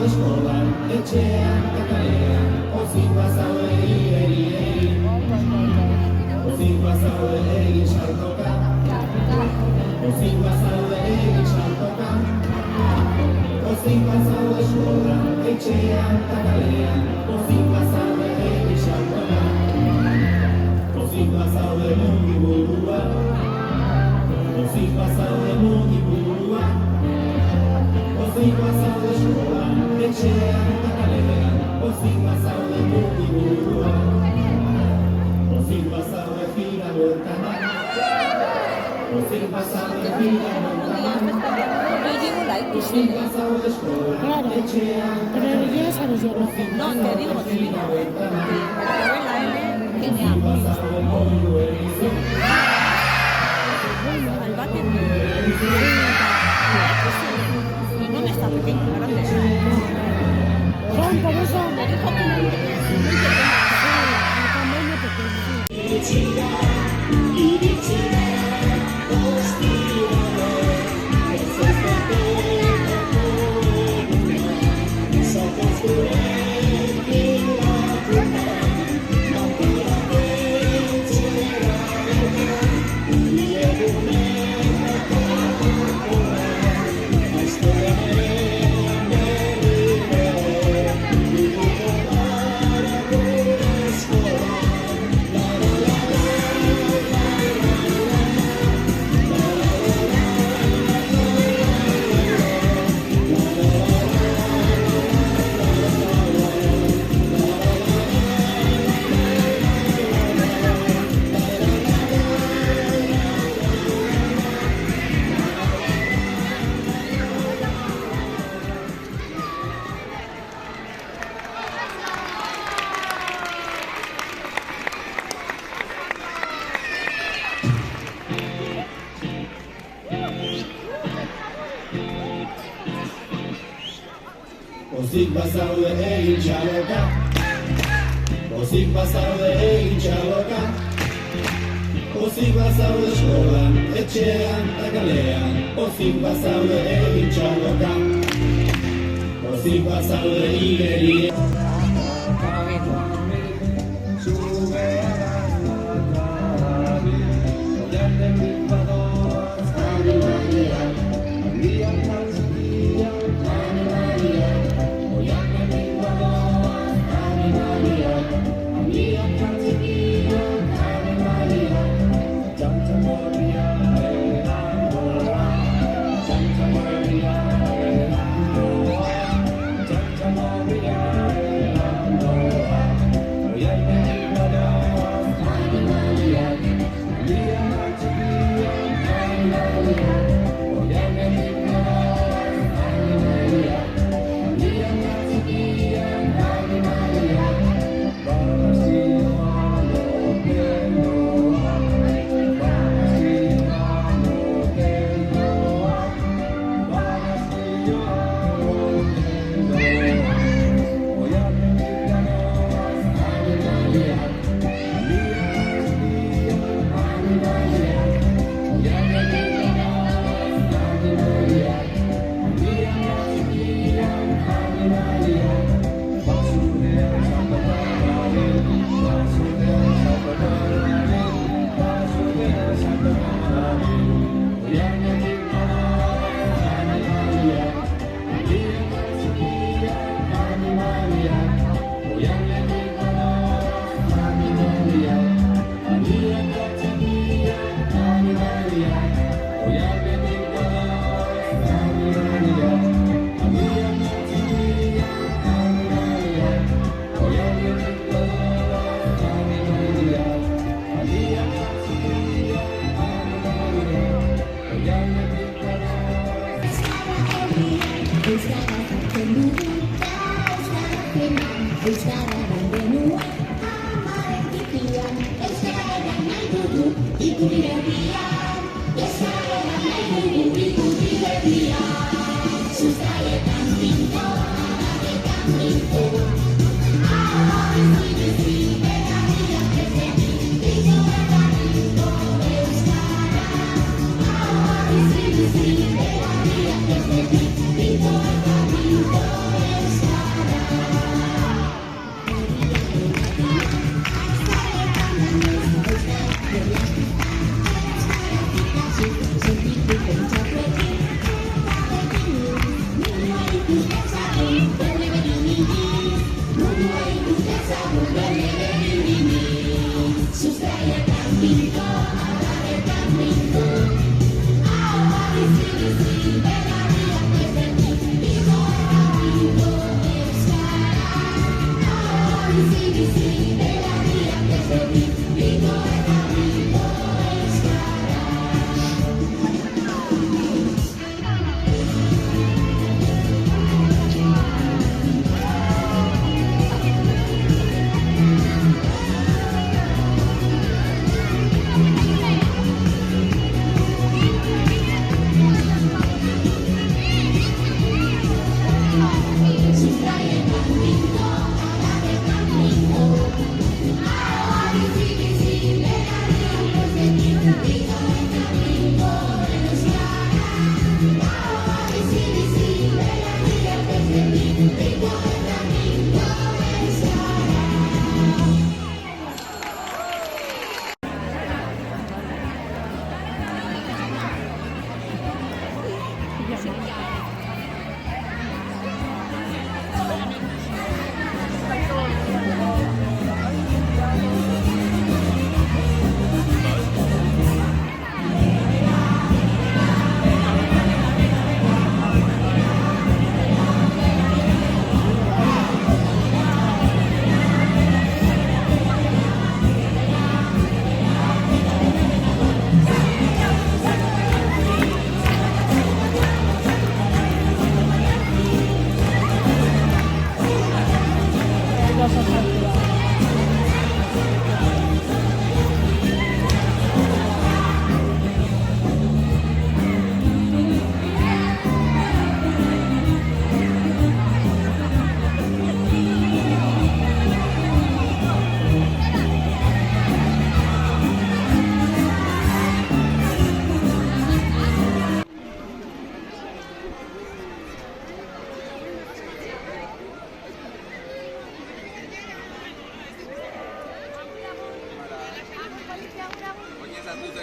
eskolan, etxean eta kalean, pozik bazaude igeri. Pozik bazaude egin saltoka, pozik bazaude egin saltoka. Pozik bazaude eskolan, etxean eta kalean, pozik bazaude egin saltoka. Pozik bazaude mugiburua, pozik bazaude mugiburua. Pozik bazaude eskolan, etxean eta kalean, pozik bazaude mugiburua. Pozik bazaude fila bueltanak, pozik bazaude fila bueltanak. Pozik bazaude eskolan, etxean eta kalean, pozik bazaude fila bueltanak. Pozik bazaude modu egizun. ¿Dónde está pequeño? Grande. Son por eso. Me dijo que no. Pozik bazaude egin txaloka, pozik bazaude egin txaloka. Pozik bazaude eskolan, etxean eta kalean, pozik bazaude egin txaloka. Pozik bazaude igeri.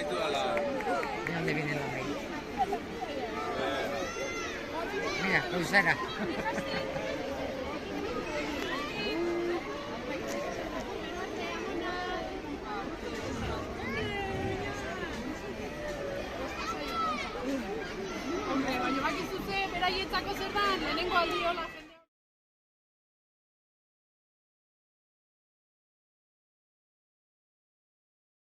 zaitu dala. ¿De dónde viene la maíz? Mira, pulsera. Hombre, baina bakizu ze, beraientzako zer da, lehenengo aldi hola jende.